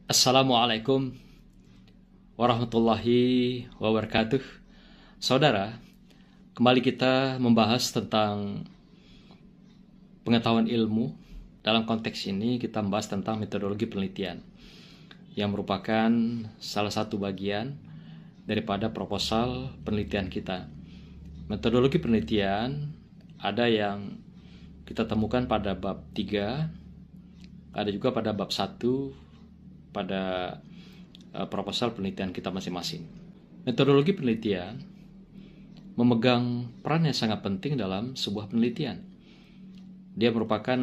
Assalamualaikum warahmatullahi wabarakatuh. Saudara, kembali kita membahas tentang pengetahuan ilmu. Dalam konteks ini kita membahas tentang metodologi penelitian yang merupakan salah satu bagian daripada proposal penelitian kita. Metodologi penelitian ada yang kita temukan pada bab 3, ada juga pada bab 1 pada proposal penelitian kita masing-masing. Metodologi penelitian memegang peran yang sangat penting dalam sebuah penelitian. Dia merupakan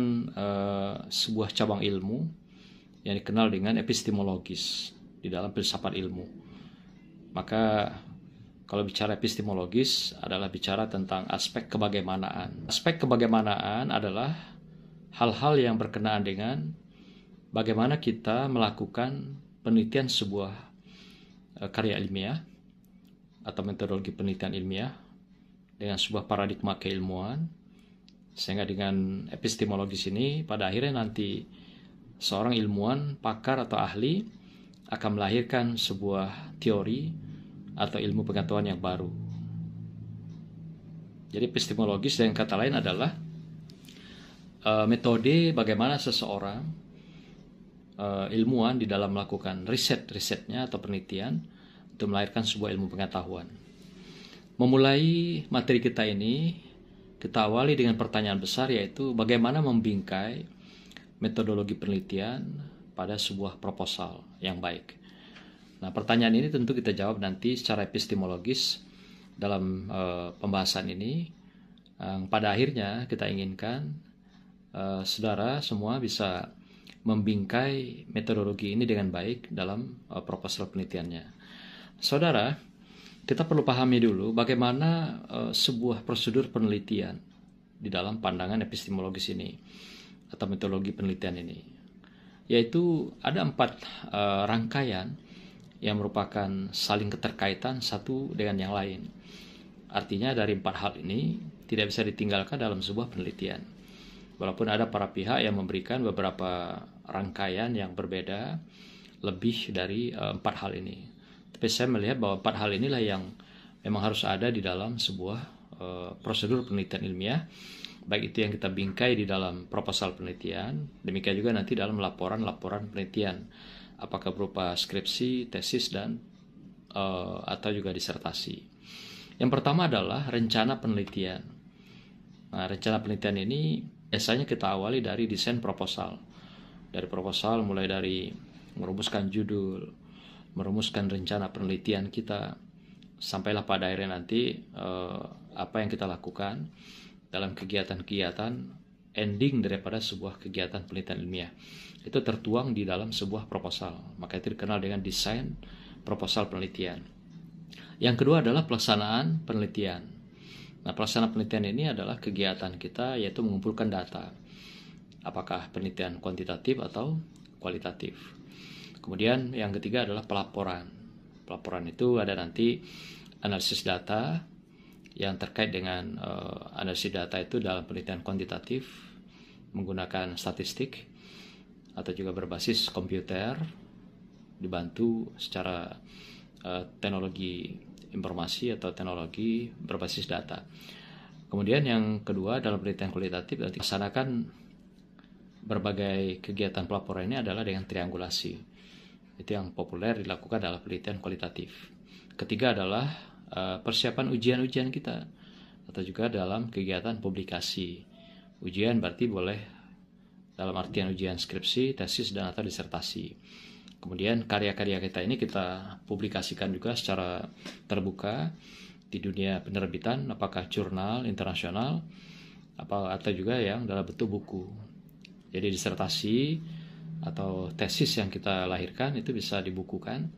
sebuah cabang ilmu yang dikenal dengan epistemologis di dalam filsafat ilmu. Maka kalau bicara epistemologis adalah bicara tentang aspek kebagaimanaan. Aspek kebagaimanaan adalah hal-hal yang berkenaan dengan bagaimana kita melakukan penelitian sebuah karya ilmiah atau metodologi penelitian ilmiah dengan sebuah paradigma keilmuan, sehingga dengan epistemologis ini pada akhirnya nanti seorang ilmuwan, pakar atau ahli akan melahirkan sebuah teori atau ilmu pengetahuan yang baru. Jadi epistemologis dengan kata lain adalah metode bagaimana seseorang ilmuwan di dalam melakukan risetnya atau penelitian untuk melahirkan sebuah ilmu pengetahuan. Memulai materi kita ini, kita awali dengan pertanyaan besar, yaitu bagaimana membingkai metodologi penelitian pada sebuah proposal yang baik. Nah, pertanyaan ini tentu kita jawab nanti secara epistemologis dalam pembahasan ini. Pada akhirnya kita inginkan saudara semua bisa membingkai metodologi ini dengan baik dalam proposal penelitiannya. Saudara, kita perlu pahami dulu bagaimana sebuah prosedur penelitian di dalam pandangan epistemologis ini atau metodologi penelitian ini. Yaitu ada 4 rangkaian yang merupakan saling keterkaitan satu dengan yang lain. Artinya dari 4 hal ini tidak bisa ditinggalkan dalam sebuah penelitian. Walaupun ada para pihak yang memberikan beberapa rangkaian yang berbeda lebih dari 4 hal ini. Tapi saya melihat bahwa 4 hal inilah yang memang harus ada di dalam sebuah prosedur penelitian ilmiah. Baik itu yang kita bingkai di dalam proposal penelitian, demikian juga nanti dalam laporan-laporan penelitian. Apakah berupa skripsi, tesis, dan atau juga disertasi. Yang pertama adalah rencana penelitian. Nah, rencana penelitian ini biasanya kita awali dari desain proposal. Dari proposal mulai dari merumuskan judul, merumuskan rencana penelitian kita, sampailah pada akhirnya nanti apa yang kita lakukan dalam kegiatan-kegiatan ending daripada sebuah kegiatan penelitian ilmiah. Itu tertuang di dalam sebuah proposal. Maka itu dikenal dengan desain proposal penelitian. Yang kedua adalah pelaksanaan penelitian. Nah, pelaksanaan penelitian ini adalah kegiatan kita, yaitu mengumpulkan data. Apakah penelitian kuantitatif atau kualitatif. Kemudian yang ketiga adalah pelaporan. Pelaporan itu ada nanti analisis data yang terkait dengan analisis data itu dalam penelitian kuantitatif menggunakan statistik atau juga berbasis komputer, dibantu secara teknologi informasi atau teknologi berbasis data. Kemudian yang kedua dalam penelitian kualitatif nanti laksanakan berbagai kegiatan pelaporan ini adalah dengan triangulasi. Itu yang populer dilakukan dalam penelitian kualitatif. Ketiga adalah persiapan ujian-ujian kita atau juga dalam kegiatan publikasi. Ujian berarti boleh dalam artian ujian skripsi, tesis, dan atau disertasi. Kemudian karya-karya kita ini kita publikasikan juga secara terbuka di dunia penerbitan, apakah jurnal internasional atau juga yang dalam bentuk buku. Jadi disertasi atau tesis yang kita lahirkan itu bisa dibukukan,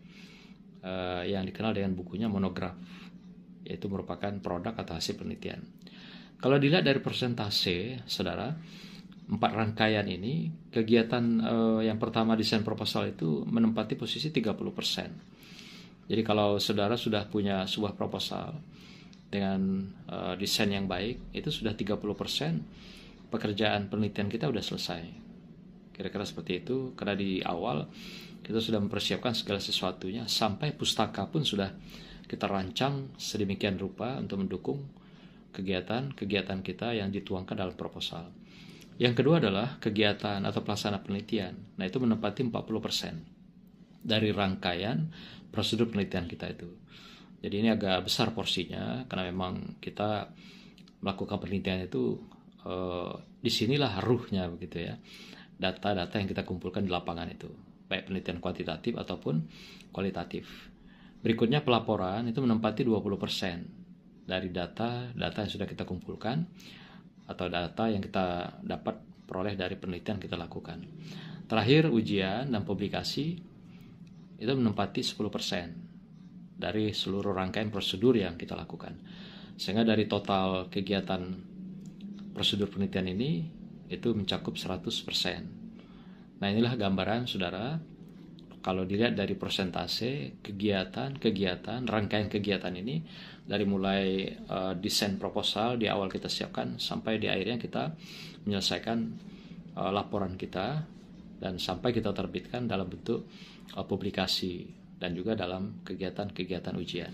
yang dikenal dengan bukunya monograf, yaitu merupakan produk atau hasil penelitian. Kalau dilihat dari persentase, saudara, 4 rangkaian ini, kegiatan yang pertama desain proposal itu menempati posisi 30%. Jadi kalau saudara sudah punya sebuah proposal dengan desain yang baik, itu sudah 30% pekerjaan penelitian kita sudah selesai. Kira-kira seperti itu, karena di awal kita sudah mempersiapkan segala sesuatunya, sampai pustaka pun sudah kita rancang sedemikian rupa untuk mendukung kegiatan-kegiatan kita yang dituangkan dalam proposal. Yang kedua adalah kegiatan atau pelaksana penelitian. Nah, itu menempati 40% dari rangkaian prosedur penelitian kita itu. Jadi ini agak besar porsinya, karena memang kita melakukan penelitian itu disinilah ruhnya begitu ya. Data-data yang kita kumpulkan di lapangan itu, baik penelitian kuantitatif ataupun kualitatif. Berikutnya pelaporan, itu menempati 20% dari data yang sudah kita kumpulkan atau data yang kita dapat peroleh dari penelitian kita lakukan. Terakhir ujian dan publikasi itu menempati 10% dari seluruh rangkaian prosedur yang kita lakukan. Sehingga dari total kegiatan prosedur penelitian ini itu mencakup 100%. Nah, inilah gambaran saudara, kalau dilihat dari persentase kegiatan, rangkaian kegiatan ini, dari mulai desain proposal di awal kita siapkan sampai di akhirnya kita menyelesaikan laporan kita dan sampai kita terbitkan dalam bentuk publikasi dan juga dalam kegiatan-kegiatan ujian.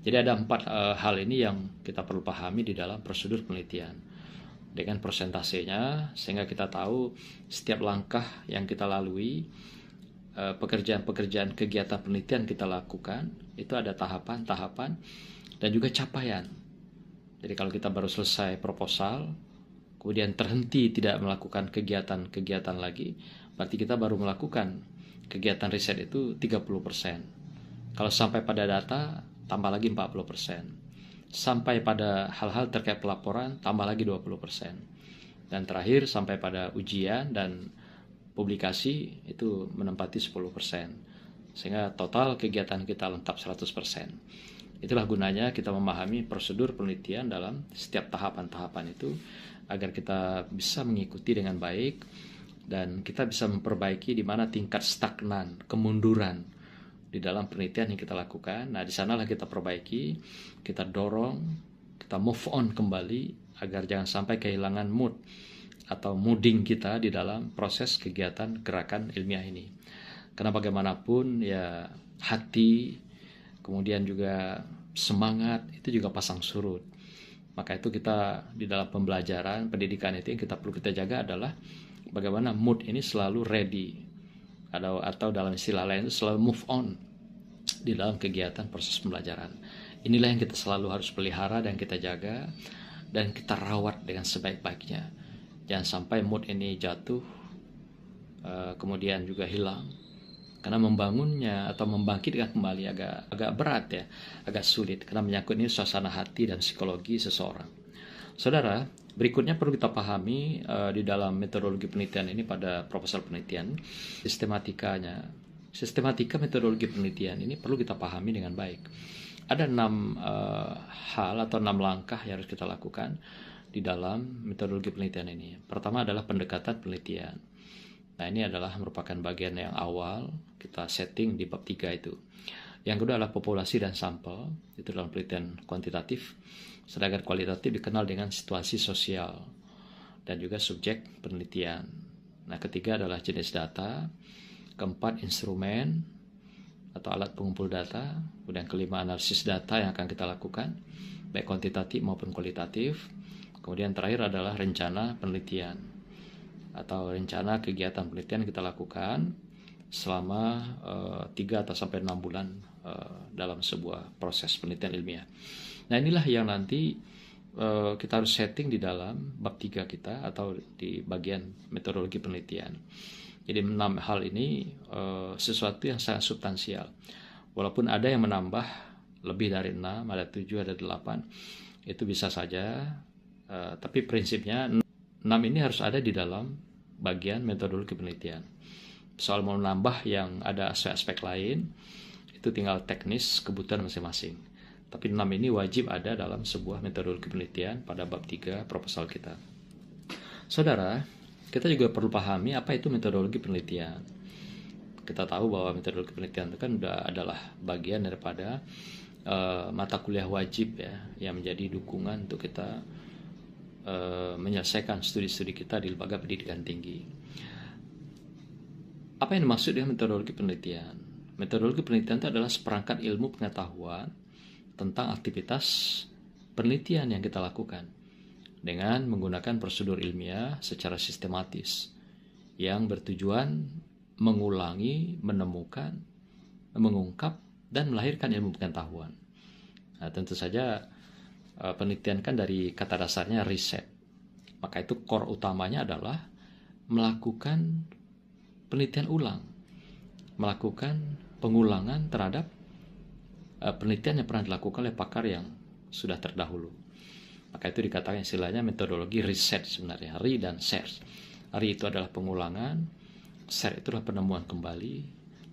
Jadi ada 4 hal ini yang kita perlu pahami di dalam prosedur penelitian dengan persentasenya, sehingga kita tahu setiap langkah yang kita lalui, pekerjaan-pekerjaan kegiatan penelitian kita lakukan itu ada tahapan-tahapan dan juga capaian. Jadi kalau kita baru selesai proposal kemudian terhenti tidak melakukan kegiatan-kegiatan lagi, berarti kita baru melakukan kegiatan riset itu 30%. Kalau sampai pada data tambah lagi 40%. Sampai pada hal-hal terkait pelaporan tambah lagi 20%. Dan terakhir sampai pada ujian dan publikasi itu menempati 10%. Sehingga total kegiatan kita lengkap 100%. Itulah gunanya kita memahami prosedur penelitian dalam setiap tahapan-tahapan itu agar kita bisa mengikuti dengan baik dan kita bisa memperbaiki di mana tingkat stagnan, kemunduran di dalam penelitian yang kita lakukan. Nah, di sanalah kita perbaiki, kita dorong, kita move on kembali agar jangan sampai kehilangan mood atau mooding kita di dalam proses kegiatan gerakan ilmiah ini. Karena bagaimanapun ya hati, kemudian juga semangat itu juga pasang surut. Maka itu kita di dalam pembelajaran, pendidikan itu yang kita perlu kita jaga adalah bagaimana mood ini selalu ready, atau dalam istilah lain itu selalu move on di dalam kegiatan proses pembelajaran. Inilah yang kita selalu harus pelihara dan kita jaga dan kita rawat dengan sebaik-baiknya. Jangan sampai mood ini jatuh kemudian juga hilang, karena membangunnya atau membangkitkan kembali agak berat ya, agak sulit karena menyangkut ini suasana hati dan psikologi seseorang. Saudara, berikutnya perlu kita pahami di dalam metodologi penelitian ini pada proposal penelitian, sistematika metodologi penelitian ini perlu kita pahami dengan baik. Ada 6 hal atau 6 langkah yang harus kita lakukan di dalam metodologi penelitian ini. Pertama adalah pendekatan penelitian. Nah, ini adalah merupakan bagian yang awal kita setting di bab 3 itu. Yang kedua adalah populasi dan sampel, itu dalam penelitian kuantitatif. Sedangkan kualitatif dikenal dengan situasi sosial dan juga subjek penelitian. Nah, ketiga adalah jenis data, keempat instrumen atau alat pengumpul data, kemudian kelima analisis data yang akan kita lakukan, baik kuantitatif maupun kualitatif. Kemudian terakhir adalah rencana penelitian atau rencana kegiatan penelitian yang kita lakukan selama 3 atau sampai 6 bulan dalam sebuah proses penelitian ilmiah. Nah, inilah yang nanti kita harus setting di dalam bab 3 kita atau di bagian metodologi penelitian. Jadi 6 hal ini sesuatu yang sangat substansial. Walaupun ada yang menambah lebih dari 6, ada 7, ada 8, itu bisa saja. Tapi prinsipnya 6 ini harus ada di dalam bagian metodologi penelitian. Soal mau menambah yang ada aspek-aspek lain, itu tinggal teknis kebutuhan masing-masing. Tapi 6 ini wajib ada dalam sebuah metodologi penelitian pada bab 3 proposal kita. Saudara, kita juga perlu pahami apa itu metodologi penelitian. Kita tahu bahwa metodologi penelitian itu kan adalah bagian daripada mata kuliah wajib ya, yang menjadi dukungan untuk kita menyelesaikan studi-studi kita di lembaga pendidikan tinggi. Apa yang dimaksud dengan metodologi penelitian? Metodologi penelitian itu adalah seperangkat ilmu pengetahuan tentang aktivitas penelitian yang kita lakukan dengan menggunakan prosedur ilmiah secara sistematis yang bertujuan mengulangi, menemukan, mengungkap, dan melahirkan ilmu pengetahuan. Nah, tentu saja penelitian kan dari kata dasarnya riset. Maka itu core utamanya adalah melakukan penelitian ulang, melakukan pengulangan terhadap penelitian yang pernah dilakukan oleh pakar yang sudah terdahulu. Maka itu dikatakan istilahnya metodologi riset sebenarnya, ri dan ser. Ri itu adalah pengulangan, ser itu adalah penemuan kembali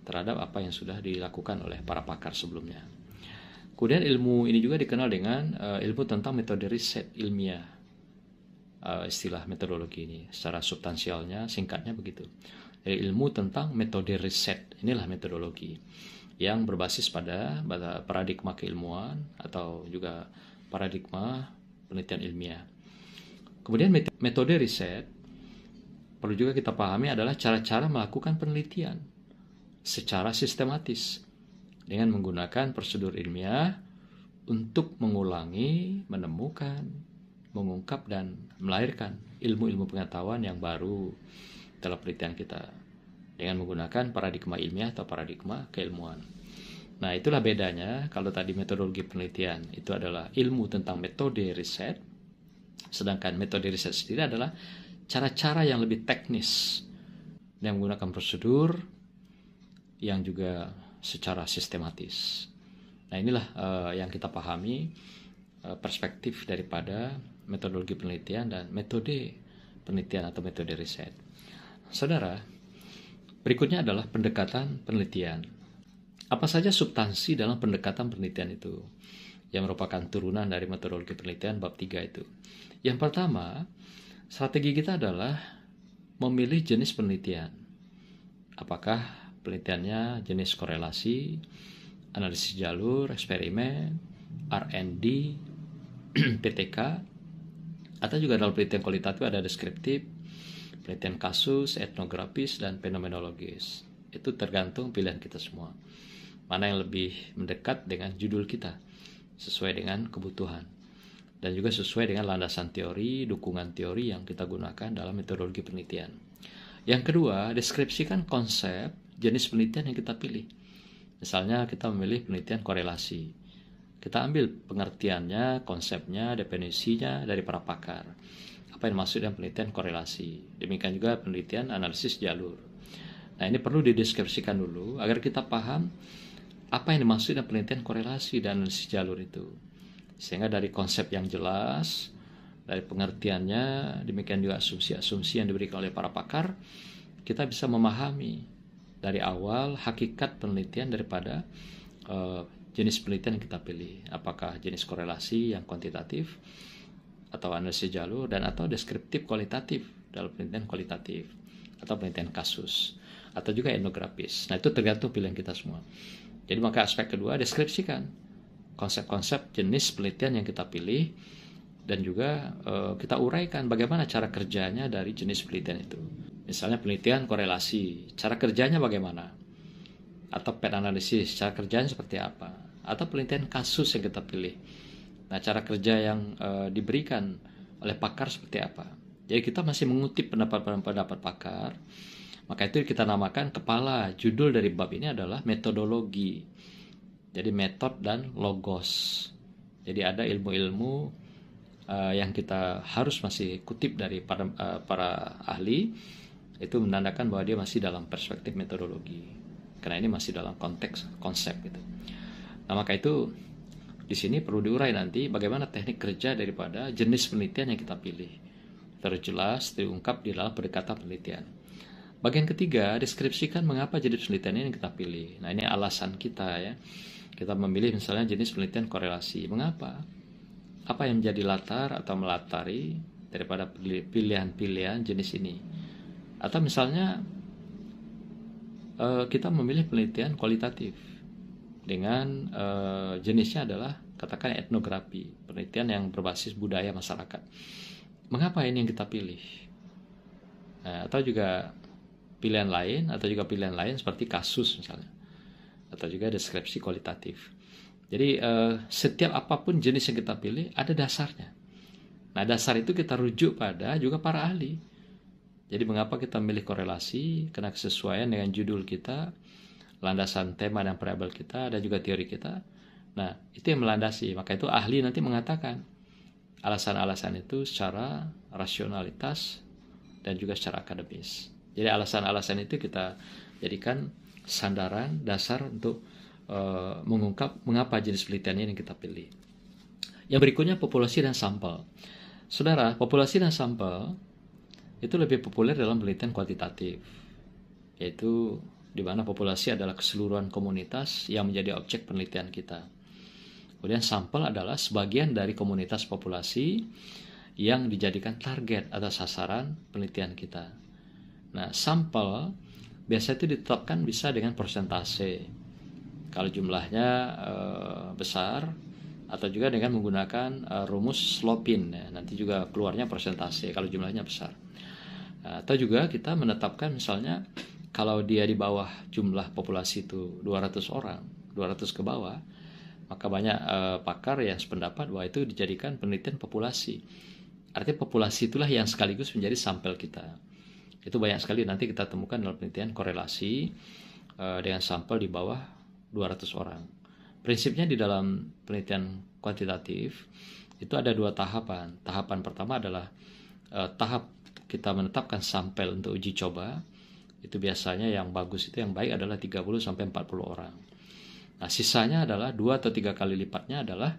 terhadap apa yang sudah dilakukan oleh para pakar sebelumnya. Kemudian ilmu ini juga dikenal dengan ilmu tentang metode riset ilmiah. Istilah metodologi ini secara substansialnya, singkatnya begitu. Jadi ilmu tentang metode riset, inilah metodologi yang berbasis pada paradigma keilmuan atau juga paradigma penelitian ilmiah. Kemudian metode riset perlu juga kita pahami adalah cara-cara melakukan penelitian secara sistematis dengan menggunakan prosedur ilmiah untuk mengulangi, menemukan, mengungkap, dan melahirkan ilmu-ilmu pengetahuan yang baru dalam penelitian kita dengan menggunakan paradigma ilmiah atau paradigma keilmuan. Nah, itulah bedanya. Kalau tadi metodologi penelitian itu adalah ilmu tentang metode riset, sedangkan metode riset sendiri adalah cara-cara yang lebih teknis yang menggunakan prosedur yang juga secara sistematis. Nah, inilah yang kita pahami perspektif daripada metodologi penelitian dan metode penelitian atau metode riset. Saudara, berikutnya adalah pendekatan penelitian. Apa saja substansi dalam pendekatan penelitian itu yang merupakan turunan dari metodologi penelitian bab 3 itu? Yang pertama, strategi kita adalah memilih jenis penelitian. Apakah penelitiannya jenis korelasi, analisis jalur, eksperimen, R&D, PTK, atau juga dalam penelitian kualitatif ada deskriptif, penelitian kasus, etnografis, dan fenomenologis. Itu tergantung pilihan kita semua. Mana yang lebih mendekat dengan judul kita, sesuai dengan kebutuhan. Dan juga sesuai dengan landasan teori, dukungan teori yang kita gunakan dalam metodologi penelitian. Yang kedua, deskripsikan konsep jenis penelitian yang kita pilih. Misalnya kita memilih penelitian korelasi. Kita ambil pengertiannya, konsepnya, definisinya dari para pakar. Apa yang dimaksud dengan penelitian korelasi. Demikian juga penelitian analisis jalur. Nah, ini perlu dideskripsikan dulu agar kita paham apa yang dimaksud dengan penelitian korelasi dan analisis jalur itu. Sehingga dari konsep yang jelas, dari pengertiannya, demikian juga asumsi-asumsi yang diberikan oleh para pakar, kita bisa memahami dari awal hakikat penelitian daripada jenis penelitian yang kita pilih. Apakah jenis korelasi yang kuantitatif, atau analisis jalur, dan atau deskriptif kualitatif dalam penelitian kualitatif, atau penelitian kasus, atau juga etnografis. Nah, itu tergantung pilihan kita semua. Jadi maka aspek kedua, deskripsikan konsep-konsep jenis penelitian yang kita pilih, dan juga kita uraikan bagaimana cara kerjanya dari jenis penelitian itu. Misalnya penelitian korelasi, cara kerjanya bagaimana? Atau pet analisis, cara kerjanya seperti apa? Atau penelitian kasus yang kita pilih. Nah, cara kerja yang diberikan oleh pakar seperti apa? Jadi kita masih mengutip pendapat pakar. Maka itu kita namakan kepala judul dari bab ini adalah metodologi. Jadi metode dan logos. Jadi ada ilmu-ilmu yang kita harus masih kutip dari para ahli, itu menandakan bahwa dia masih dalam perspektif metodologi. Karena ini masih dalam konteks konsep gitu. Nah, maka itu di sini perlu diurai nanti bagaimana teknik kerja daripada jenis penelitian yang kita pilih. Terjelas diungkap di dalam pendekatan penelitian. Bagian ketiga, deskripsikan mengapa jenis penelitian ini kita pilih. Nah, ini alasan kita ya. Kita memilih misalnya jenis penelitian korelasi. Mengapa? Apa yang menjadi latar atau melatari daripada pilihan-pilihan jenis ini? Atau misalnya kita memilih penelitian kualitatif dengan jenisnya adalah katakan etnografi, penelitian yang berbasis budaya masyarakat. Mengapa ini yang kita pilih? Atau juga pilihan lain atau juga pilihan lain seperti kasus misalnya, atau juga deskripsi kualitatif. Jadi setiap apapun jenis yang kita pilih ada dasarnya. Nah, dasar itu kita rujuk pada juga para ahli. Jadi mengapa kita memilih korelasi? Karena kesesuaian dengan judul kita, landasan tema dan variabel kita, dan juga teori kita. Nah, itu yang melandasi. Maka itu ahli nanti mengatakan alasan-alasan itu secara rasionalitas dan juga secara akademis. Jadi alasan-alasan itu kita jadikan sandaran dasar untuk mengungkap mengapa jenis penelitian ini kita pilih. Yang berikutnya populasi dan sampel. Saudara, populasi dan sampel itu lebih populer dalam penelitian kuantitatif, yaitu di mana populasi adalah keseluruhan komunitas yang menjadi objek penelitian kita. Kemudian sampel adalah sebagian dari komunitas populasi yang dijadikan target atau sasaran penelitian kita. Nah, sampel biasa itu ditetapkan bisa dengan persentase. Kalau jumlahnya besar, atau juga dengan menggunakan rumus Slopin, ya, nanti juga keluarnya persentase kalau jumlahnya besar. Atau juga kita menetapkan misalnya kalau dia di bawah jumlah populasi itu 200 orang, 200 ke bawah, maka banyak pakar yang sependapat bahwa itu dijadikan penelitian populasi. Artinya populasi itulah yang sekaligus menjadi sampel kita. Itu banyak sekali nanti kita temukan dalam penelitian korelasi dengan sampel di bawah 200 orang. Prinsipnya di dalam penelitian kuantitatif itu ada dua tahapan. Tahapan pertama adalah tahap kita menetapkan sampel untuk uji coba. Itu biasanya yang bagus itu yang baik adalah 30-40 orang. Nah, sisanya adalah 2 atau 3 kali lipatnya adalah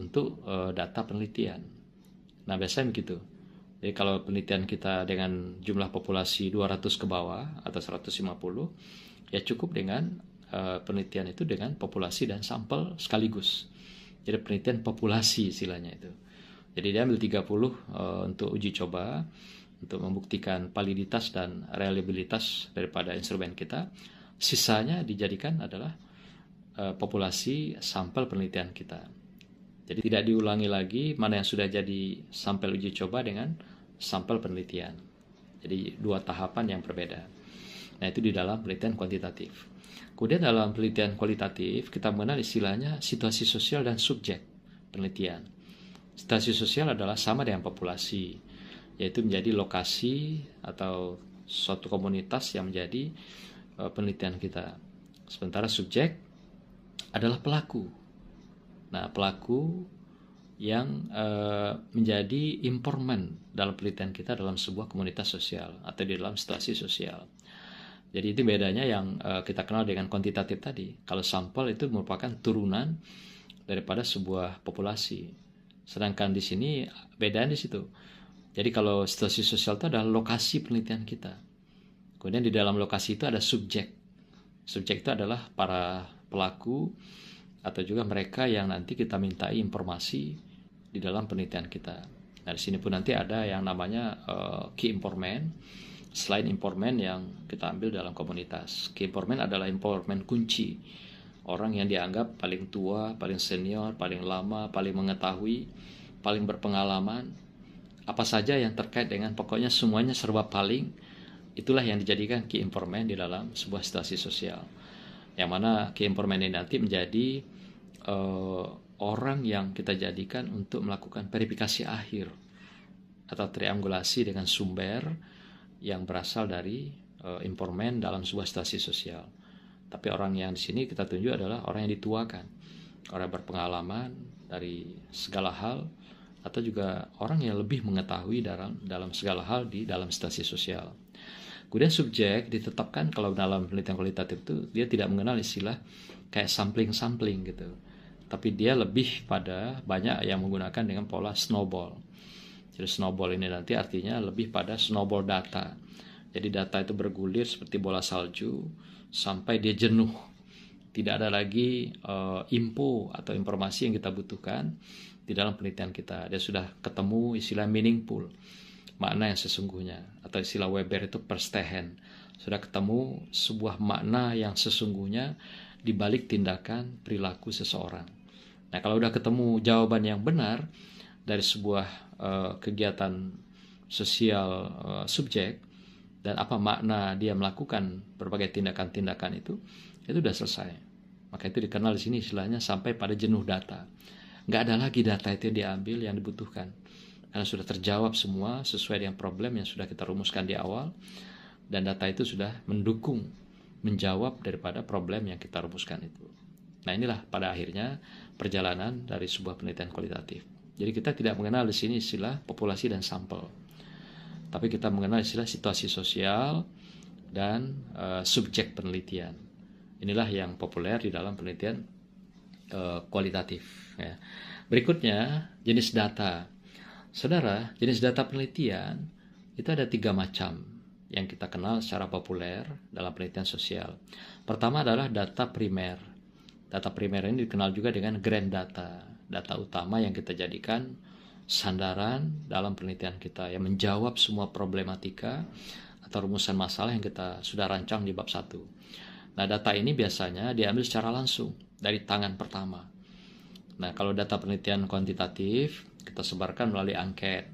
untuk data penelitian. Nah, biasanya begitu. Jadi kalau penelitian kita dengan jumlah populasi 200 ke bawah atau 150, ya cukup dengan penelitian itu dengan populasi dan sampel sekaligus. Jadi penelitian populasi istilahnya itu. Jadi dia ambil 30 untuk uji coba, untuk membuktikan validitas dan reliabilitas daripada instrumen kita. Sisanya dijadikan adalah populasi sampel penelitian kita. Jadi tidak diulangi lagi mana yang sudah jadi sampel uji coba dengan sampel penelitian. Jadi dua tahapan yang berbeda. Nah, itu di dalam penelitian kuantitatif. Kemudian dalam penelitian kualitatif kita mengenal istilahnya situasi sosial dan subjek penelitian. Situasi sosial adalah sama dengan populasi, yaitu menjadi lokasi atau suatu komunitas yang menjadi penelitian kita. Sementara subjek adalah pelaku. Nah, pelaku yang menjadi informan dalam penelitian kita dalam sebuah komunitas sosial atau di dalam situasi sosial. Jadi itu bedanya yang kita kenal dengan kuantitatif tadi. Kalau sampel itu merupakan turunan daripada sebuah populasi. Sedangkan di sini bedanya di situ. Jadi kalau situasi sosial itu adalah lokasi penelitian kita. Kemudian di dalam lokasi itu ada subjek. Subjek itu adalah para pelaku atau juga mereka yang nanti kita mintai informasi di dalam penelitian kita. Nah, di sini pun nanti ada yang namanya key informant. Selain informan yang kita ambil dalam komunitas, key informant adalah informan kunci, orang yang dianggap paling tua, paling senior, paling lama, paling mengetahui, paling berpengalaman, apa saja yang terkait dengan pokoknya semuanya serba paling. Itulah yang dijadikan key informant di dalam sebuah situasi sosial, yang mana key informant ini nanti menjadi orang yang kita jadikan untuk melakukan verifikasi akhir atau triangulasi dengan sumber yang berasal dari informan dalam sebuah situasi sosial. Tapi orang yang di sini kita tunjuk adalah orang yang dituakan, orang yang berpengalaman dari segala hal, atau juga orang yang lebih mengetahui dalam segala hal di dalam situasi sosial. Kemudian subjek ditetapkan kalau dalam penelitian kualitatif itu dia tidak mengenal istilah kayak sampling gitu, tapi dia lebih pada banyak yang menggunakan dengan pola snowball. Jadi snowball ini nanti artinya lebih pada snowball data. Jadi data itu bergulir seperti bola salju sampai dia jenuh. Tidak ada lagi info atau informasi yang kita butuhkan di dalam penelitian kita. Dia sudah ketemu istilah meaningful, makna yang sesungguhnya, atau istilah Weber itu Verstehen. Sudah ketemu sebuah makna yang sesungguhnya di balik tindakan perilaku seseorang. Nah, kalau sudah ketemu jawaban yang benar dari sebuah kegiatan sosial subjek, dan apa makna dia melakukan berbagai tindakan-tindakan itu sudah selesai. Maka itu dikenal di sini istilahnya sampai pada jenuh data. Nggak ada lagi data itu yang diambil yang dibutuhkan, karena sudah terjawab semua sesuai dengan problem yang sudah kita rumuskan di awal, dan data itu sudah mendukung, menjawab daripada problem yang kita rumuskan itu. Nah, inilah pada akhirnya perjalanan dari sebuah penelitian kualitatif. Jadi kita tidak mengenal di sini istilah populasi dan sampel, tapi kita mengenal istilah situasi sosial dan subjek penelitian. Inilah yang populer di dalam penelitian kualitatif. Ya. Berikutnya, jenis data. Saudara, jenis data penelitian itu ada 3 macam yang kita kenal secara populer dalam penelitian sosial. Pertama adalah data primer. Data primer ini dikenal juga dengan grand data, data utama yang kita jadikan sandaran dalam penelitian kita, yang menjawab semua problematika atau rumusan masalah yang kita sudah rancang di bab 1. Nah, data ini biasanya diambil secara langsung dari tangan pertama. Nah, kalau data penelitian kuantitatif kita sebarkan melalui angket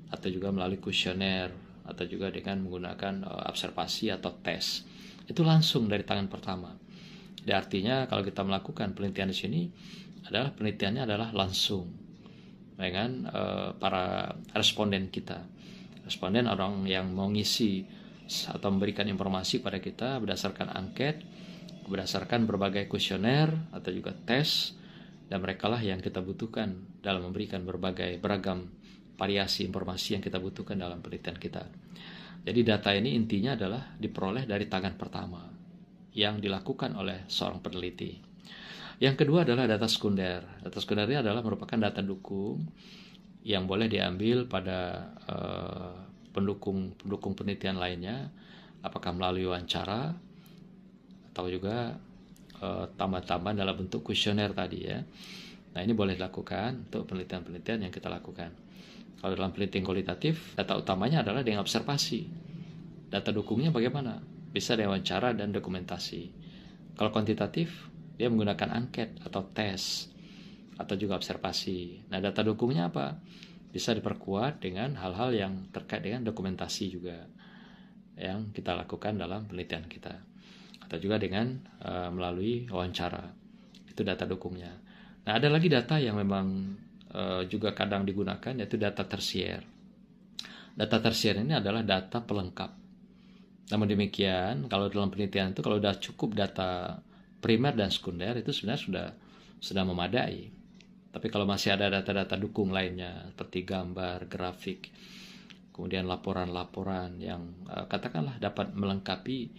atau juga melalui kuesioner atau juga dengan menggunakan observasi atau tes. Itu langsung dari tangan pertama. Jadi artinya kalau kita melakukan penelitian di sini adalah penelitiannya adalah langsung dengan para responden kita. Responden orang yang mau ngisi atau memberikan informasi pada kita berdasarkan angket, berdasarkan berbagai kuesioner atau juga tes, dan merekalah yang kita butuhkan dalam memberikan beragam variasi informasi yang kita butuhkan dalam penelitian kita. Jadi data ini intinya adalah diperoleh dari tangan pertama yang dilakukan oleh seorang peneliti. Yang kedua adalah data sekunder. Data sekunder ini adalah merupakan data dukung yang boleh diambil pada pendukung penelitian lainnya, apakah melalui wawancara atau juga tambahan-tambahan dalam bentuk kuesioner tadi ya. Nah, ini boleh dilakukan untuk penelitian-penelitian yang kita lakukan. Kalau dalam penelitian kualitatif, data utamanya adalah dengan observasi. Data dukungnya bagaimana? Bisa dengan wawancara dan dokumentasi. Kalau kuantitatif, dia menggunakan angket atau tes atau juga observasi. Nah, data dukungnya apa? Bisa diperkuat dengan hal-hal yang terkait dengan dokumentasi juga yang kita lakukan dalam penelitian kita, atau juga dengan melalui wawancara. Itu data dukungnya. Nah, ada lagi data yang memang juga kadang digunakan, yaitu data tersier. Data tersier ini adalah data pelengkap. Namun demikian, kalau dalam penelitian itu kalau sudah cukup data primer dan sekunder itu sebenarnya sudah memadai. Tapi kalau masih ada data-data dukung lainnya seperti gambar, grafik, kemudian laporan-laporan yang katakanlah dapat melengkapi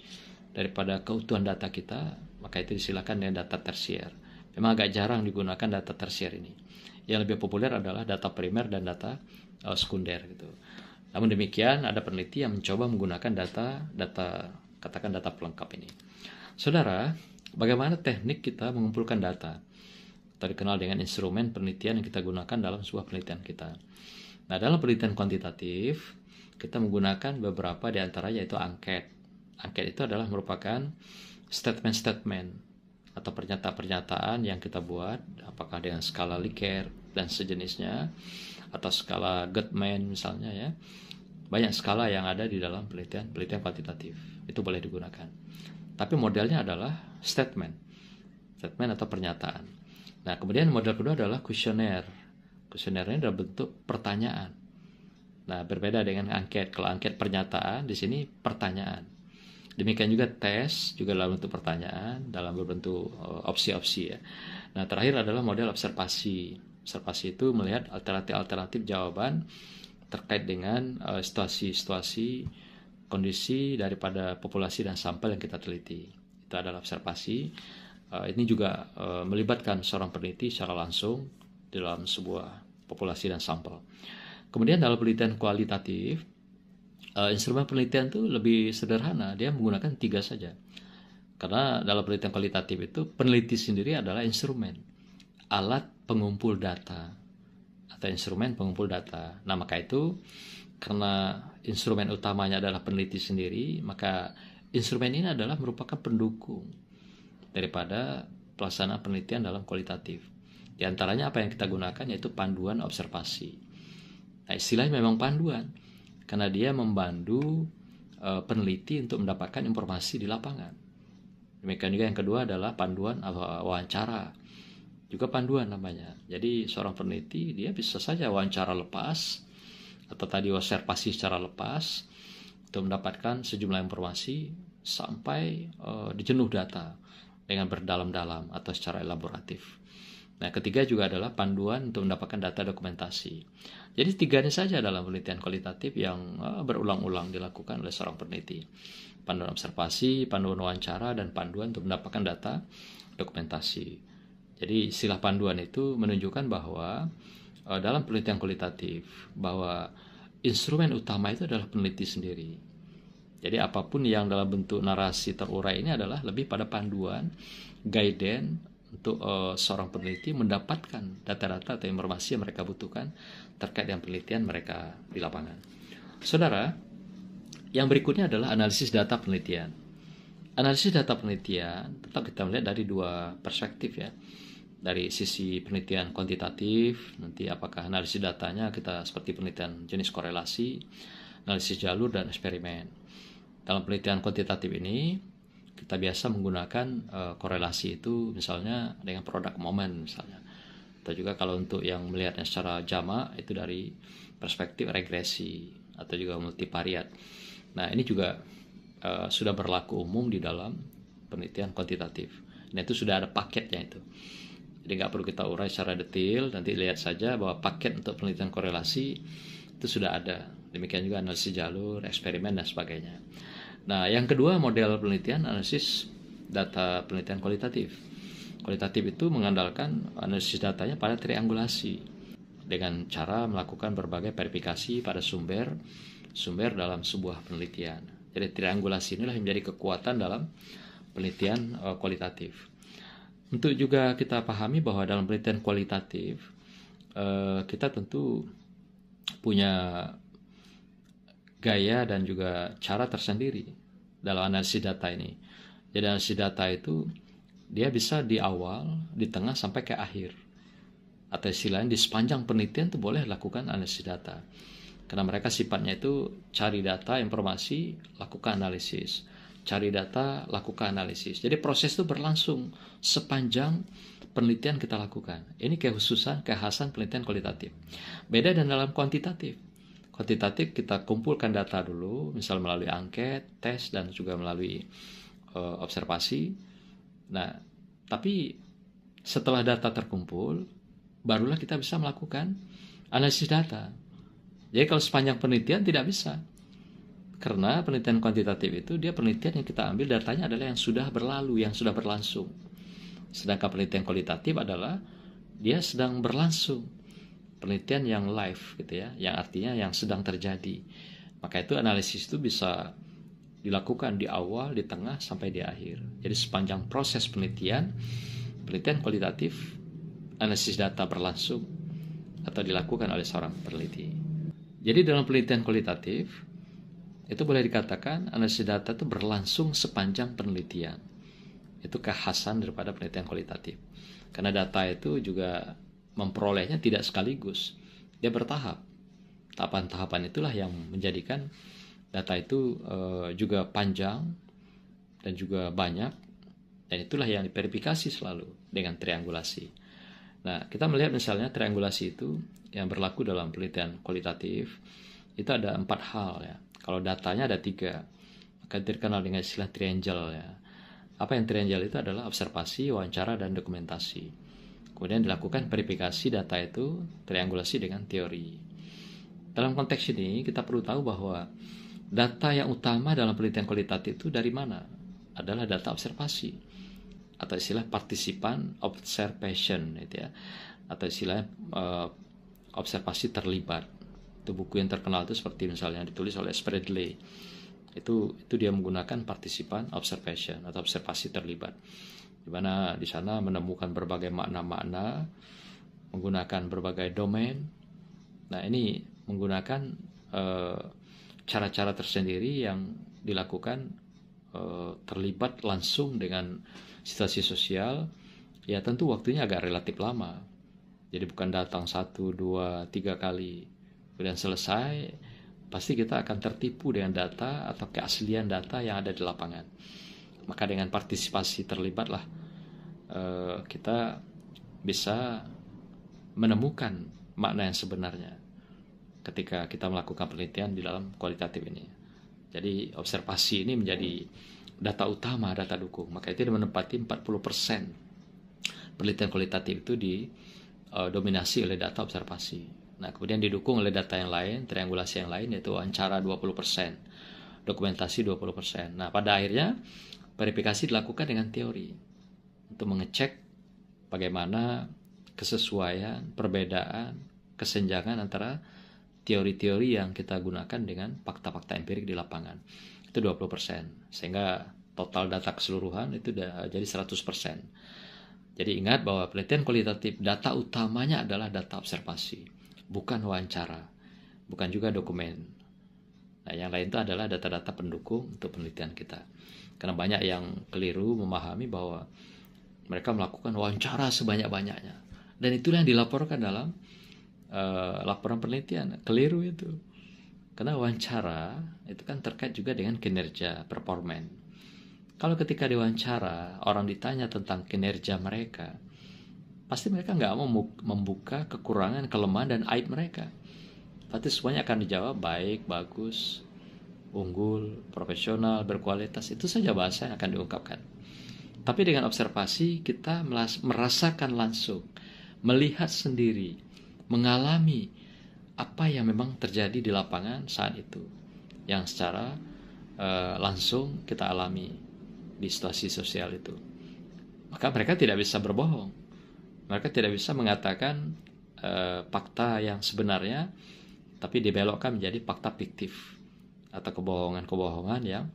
daripada keutuhan data kita, maka itu disilakan dengan data tersier. Memang agak jarang digunakan data tersier ini. Yang lebih populer adalah data primer dan data sekunder gitu. Namun demikian, ada peneliti yang mencoba menggunakan data pelengkap ini. Saudara, bagaimana teknik kita mengumpulkan data? Atau dikenal dengan instrumen penelitian yang kita gunakan dalam sebuah penelitian kita. Nah, dalam penelitian kuantitatif, kita menggunakan beberapa di antaranya, yaitu angket. Angket itu adalah merupakan statement-statement atau pernyataan-pernyataan yang kita buat, apakah dengan skala Likert dan sejenisnya, atau skala Gottman misalnya ya. Banyak skala yang ada di dalam penelitian kuantitatif. Itu boleh digunakan. Tapi modelnya adalah statement atau pernyataan. Nah, kemudian model kedua adalah kuesioner. Kuesionernya dalam bentuk pertanyaan. Nah, berbeda dengan angket. Kalau angket pernyataan, di sini pertanyaan. Demikian juga tes, juga dalam bentuk pertanyaan, dalam berbentuk opsi-opsi ya. Nah, terakhir adalah model observasi. Observasi itu melihat alternatif-alternatif jawaban terkait dengan situasi-situasi, kondisi daripada populasi dan sampel yang kita teliti. Itu adalah observasi. Ini juga melibatkan seorang peneliti secara langsung dalam sebuah populasi dan sampel. Kemudian dalam penelitian kualitatif, instrumen penelitian itu lebih sederhana, dia menggunakan 3 saja. Karena dalam penelitian kualitatif itu peneliti sendiri adalah instrumen, alat pengumpul data atau instrumen pengumpul data. Nah, maka itu karena instrumen utamanya adalah peneliti sendiri, maka instrumen ini adalah merupakan pendukung daripada pelaksanaan penelitian dalam kualitatif. Di antaranya apa yang kita gunakan yaitu panduan observasi. Nah, istilahnya memang panduan karena dia membantu peneliti untuk mendapatkan informasi di lapangan. Demikian juga yang kedua adalah panduan wawancara, juga panduan namanya. Jadi seorang peneliti dia bisa saja wawancara lepas atau tadi observasi secara lepas untuk mendapatkan sejumlah informasi sampai dijenuh data dengan berdalam-dalam atau secara elaboratif. Nah, ketiga juga adalah panduan untuk mendapatkan data dokumentasi. Jadi tiganya saja dalam penelitian kualitatif yang berulang-ulang dilakukan oleh seorang peneliti. Panduan observasi, panduan wawancara, dan panduan untuk mendapatkan data dokumentasi. Jadi istilah panduan itu menunjukkan bahwa dalam penelitian kualitatif bahwa instrumen utama itu adalah peneliti sendiri. Jadi apapun yang dalam bentuk narasi terurai ini adalah lebih pada panduan, guidance untuk seorang peneliti mendapatkan data-data atau informasi yang mereka butuhkan terkait dengan penelitian mereka di lapangan. Saudara, yang berikutnya adalah analisis data penelitian. Analisis data penelitian tetap kita melihat dari dua perspektif ya. Dari sisi penelitian kuantitatif, nanti apakah analisis datanya kita seperti penelitian jenis korelasi, analisis jalur, dan eksperimen. Dalam penelitian kuantitatif ini, kita biasa menggunakan korelasi itu misalnya dengan produk momen misalnya. Atau juga kalau untuk yang melihatnya secara jamak itu dari perspektif regresi atau juga multivariat. Nah, ini juga sudah berlaku umum di dalam penelitian kuantitatif. Nah, itu sudah ada paketnya itu. Jadi nggak perlu kita urai secara detail, nanti lihat saja bahwa paket untuk penelitian korelasi itu sudah ada. Demikian juga analisis jalur, eksperimen, dan sebagainya. Nah, yang kedua model penelitian analisis data penelitian kualitatif. Kualitatif itu mengandalkan analisis datanya pada triangulasi dengan cara melakukan berbagai verifikasi pada sumber dalam sebuah penelitian. Jadi triangulasi inilah yang menjadi kekuatan dalam penelitian kualitatif. Untuk juga kita pahami bahwa dalam penelitian kualitatif kita tentu punya gaya dan juga cara tersendiri dalam analisis data ini. Jadi analisis data itu dia bisa di awal, di tengah, sampai ke akhir. Atau istilahnya di sepanjang penelitian itu boleh lakukan analisis data. Karena mereka sifatnya itu cari data, informasi, lakukan analisis. Cari data, lakukan analisis. Jadi proses itu berlangsung sepanjang penelitian kita lakukan. Ini kekhasan penelitian kualitatif. Beda dan dalam kuantitatif. Kuantitatif kita kumpulkan data dulu, misal melalui angket, tes, dan juga melalui observasi. Nah, tapi setelah data terkumpul, barulah kita bisa melakukan analisis data. Jadi kalau sepanjang penelitian tidak bisa. Karena penelitian kuantitatif itu dia penelitian yang kita ambil datanya adalah yang sudah berlalu, yang sudah berlangsung. Sedangkan penelitian kualitatif adalah dia sedang berlangsung. Penelitian yang live gitu ya, yang artinya yang sedang terjadi. Maka itu analisis itu bisa dilakukan di awal, di tengah, sampai di akhir. Jadi sepanjang proses penelitian kualitatif, analisis data berlangsung atau dilakukan oleh seorang peneliti. Jadi dalam penelitian kualitatif itu boleh dikatakan analisis data itu berlangsung sepanjang penelitian. Itu kekhasan daripada penelitian kualitatif. Karena data itu juga memperolehnya tidak sekaligus, dia bertahap. Tahapan-tahapan itulah yang menjadikan data itu juga panjang dan juga banyak, dan itulah yang diverifikasi selalu dengan triangulasi. Nah, kita melihat misalnya triangulasi itu yang berlaku dalam penelitian kualitatif itu ada 4 hal ya. Kalau datanya ada 3, maka terkenal dengan istilah triangle ya. Apa yang triangle itu adalah observasi, wawancara, dan dokumentasi. Kemudian dilakukan verifikasi data itu, triangulasi dengan teori. Dalam konteks ini kita perlu tahu bahwa data yang utama dalam penelitian kualitatif itu dari mana? Adalah data observasi atau istilah participan observation itu ya. Atau istilah observasi terlibat. Itu buku yang terkenal itu seperti misalnya ditulis oleh Spreadley. Itu dia menggunakan participan observation atau observasi terlibat. Di mana di sana menemukan berbagai makna-makna, menggunakan berbagai domain. Nah, ini menggunakan cara-cara tersendiri yang dilakukan terlibat langsung dengan situasi sosial. Ya tentu waktunya agak relatif lama. Jadi bukan datang 1, 2, 3 kali, kemudian selesai, pasti kita akan tertipu dengan data atau keaslian data yang ada di lapangan. Maka dengan partisipasi terlibatlah kita bisa menemukan makna yang sebenarnya ketika kita melakukan penelitian di dalam kualitatif ini. Jadi observasi ini menjadi data utama, data dukung. Maka itu menempati 40% penelitian kualitatif itu didominasi oleh data observasi. Nah, kemudian didukung oleh data yang lain, triangulasi yang lain, yaitu wawancara 20%, dokumentasi 20%. Nah, pada akhirnya verifikasi dilakukan dengan teori untuk mengecek bagaimana kesesuaian, perbedaan, kesenjangan antara teori-teori yang kita gunakan dengan fakta-fakta empirik di lapangan. Itu 20%. Sehingga total data keseluruhan itu jadi 100%. Jadi ingat bahwa penelitian kualitatif data utamanya adalah data observasi, bukan wawancara, bukan juga dokumen. Nah, yang lain itu adalah data-data pendukung untuk penelitian kita. Karena banyak yang keliru memahami bahwa mereka melakukan wawancara sebanyak-banyaknya. Dan itulah yang dilaporkan dalam laporan penelitian. Keliru itu. Karena wawancara itu kan terkait juga dengan kinerja, performan. Kalau ketika diwawancara, orang ditanya tentang kinerja mereka, pasti mereka nggak mau membuka kekurangan, kelemahan, dan aib mereka. Pasti semuanya akan dijawab baik, bagus, unggul, profesional, berkualitas. Itu saja bahasa yang akan diungkapkan. Tapi dengan observasi kita merasakan langsung, melihat sendiri, mengalami apa yang memang terjadi di lapangan saat itu, yang secara langsung kita alami di situasi sosial itu. Maka mereka tidak bisa berbohong. Mereka tidak bisa mengatakan fakta yang sebenarnya, tapi dibelokkan menjadi fakta fiktif atau kebohongan-kebohongan yang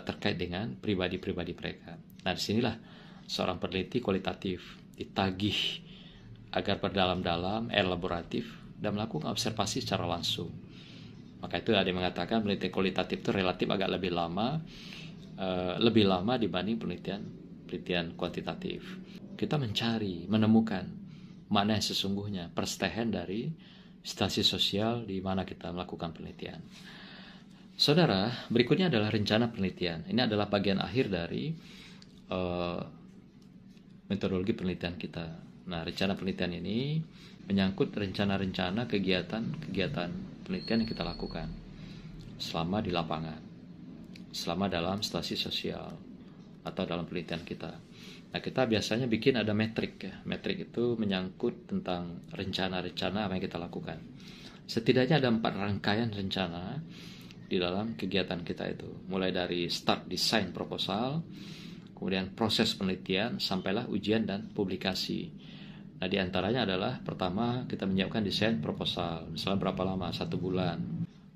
terkait dengan pribadi-pribadi mereka. Nah, disinilah seorang peneliti kualitatif ditagih agar berdalam-dalam, elaboratif, dan melakukan observasi secara langsung. Maka itu ada yang mengatakan penelitian kualitatif itu relatif agak lebih lama dibanding penelitian kuantitatif. Kita mencari, menemukan makna yang sesungguhnya, persetehan dari situasi sosial di mana kita melakukan penelitian. Saudara, berikutnya adalah rencana penelitian. Ini adalah bagian akhir dari metodologi penelitian kita. Nah, rencana penelitian ini menyangkut rencana-rencana kegiatan penelitian yang kita lakukan selama di lapangan, selama dalam situasi sosial atau dalam penelitian kita. Nah, kita biasanya bikin ada metrik ya. Metrik itu menyangkut tentang rencana-rencana apa yang kita lakukan. Setidaknya ada 4 rangkaian rencana di dalam kegiatan kita itu. Mulai dari start desain proposal, kemudian proses penelitian, sampailah ujian dan publikasi. Nah, di antaranya adalah pertama kita menyiapkan desain proposal. Misalnya berapa lama? 1 bulan.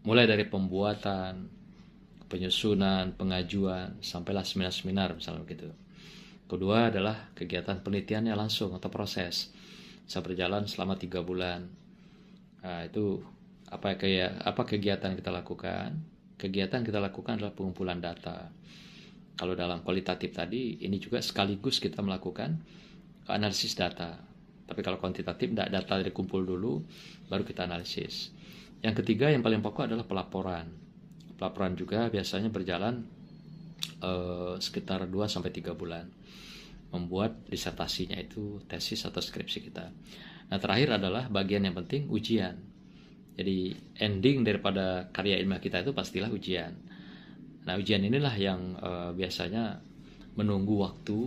Mulai dari pembuatan, penyusunan, pengajuan, sampailah seminar-seminar misalnya begitu. Kedua adalah kegiatan penelitiannya langsung atau proses. Bisa berjalan selama 3 bulan. Nah, itu apa kegiatan kita lakukan? Kegiatan kita lakukan adalah pengumpulan data. Kalau dalam kualitatif tadi, ini juga sekaligus kita melakukan analisis data. Tapi kalau kuantitatif, data dikumpul dulu, baru kita analisis. Yang ketiga, yang paling pokok adalah pelaporan. Pelaporan juga biasanya berjalan sekitar 2-3 bulan. Membuat disertasinya itu tesis atau skripsi kita. Nah, terakhir adalah bagian yang penting, ujian. Jadi ending daripada karya ilmiah kita itu pastilah ujian. Nah, ujian inilah yang biasanya menunggu waktu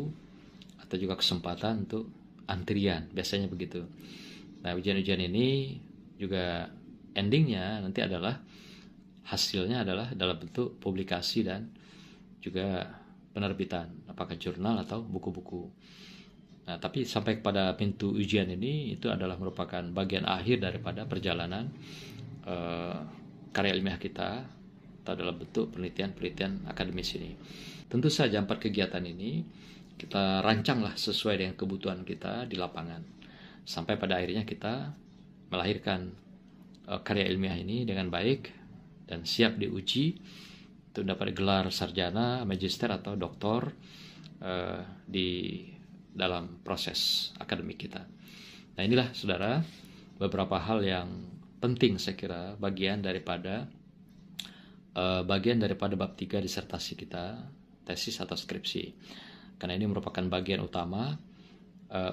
atau juga kesempatan untuk antrian, biasanya begitu. Nah, ujian-ujian ini juga endingnya nanti adalah hasilnya adalah dalam bentuk publikasi dan juga penerbitan, apakah jurnal atau buku-buku. Nah, tapi sampai kepada pintu ujian ini itu adalah merupakan bagian akhir daripada perjalanan karya ilmiah kita atau dalam bentuk penelitian akademis ini. Tentu saja 4 kegiatan ini kita rancanglah sesuai dengan kebutuhan kita di lapangan. Sampai pada akhirnya kita melahirkan karya ilmiah ini dengan baik dan siap diuji untuk dapat gelar sarjana, magister atau doktor di dalam proses akademik kita. Nah, inilah saudara beberapa hal yang penting saya kira bagian daripada bagian daripada bab 3 disertasi kita, tesis atau skripsi. Karena ini merupakan bagian utama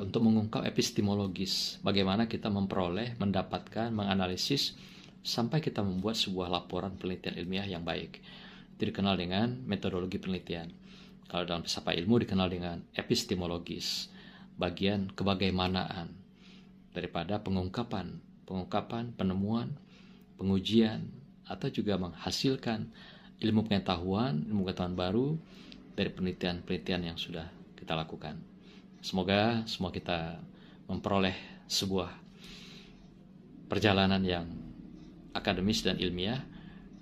untuk mengungkap epistemologis, bagaimana kita memperoleh, mendapatkan, menganalisis, sampai kita membuat sebuah laporan penelitian ilmiah yang baik. Itu dikenal dengan metodologi penelitian. Kalau dalam filsafat ilmu dikenal dengan epistemologis, bagian kebagaimanaan daripada pengungkapan, penemuan, pengujian, atau juga menghasilkan ilmu pengetahuan baru dari penelitian-penelitian yang sudah kita lakukan. Semoga semua kita memperoleh sebuah perjalanan yang akademis dan ilmiah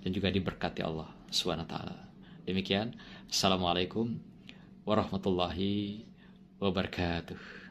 dan juga diberkati Allah SWT. Demikian, Assalamualaikum warahmatullahi wabarakatuh.